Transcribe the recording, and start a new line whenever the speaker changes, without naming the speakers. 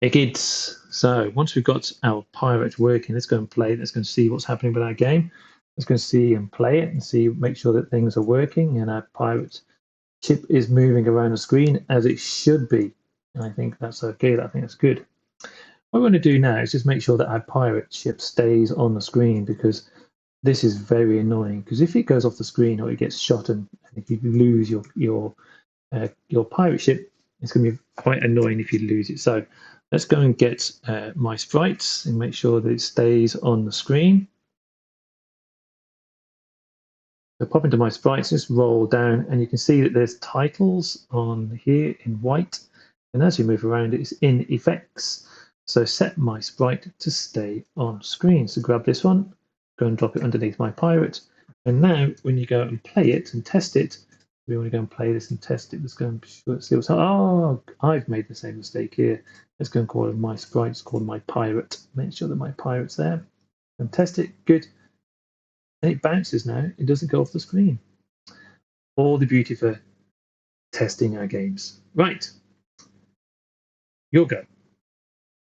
Hey kids, so once we've got our pirate working, let's go and play it. Let's go and see what's happening with our game. Let's go and see and play it and see, make sure that things are working and our pirate ship is moving around the screen as it should be. And I think that's okay. I think that's good. What we're going to do now is just make sure that our pirate ship stays on the screen, because this is very annoying. Because if it goes off the screen or it gets shot, and if you lose your pirate ship, it's going to be quite annoying if you lose it. So let's go and get my sprites and make sure that it stays on the screen. So pop into my sprites, just roll down, and you can see that there's titles on here in white. And as you move around, it's in effects. So set my sprite to stay on screen. So grab this one, go and drop it underneath my pirate. And now when you go and play it and test it, we want to go and play this and test it. Let's go and see what's. Oh, I've made the same mistake here. Let's go and call it my sprite. It's called my pirate. Make sure that my pirate's there. And test it. Good. And it bounces now. It doesn't go off the screen. All the beauty for testing our games. Right. Your go.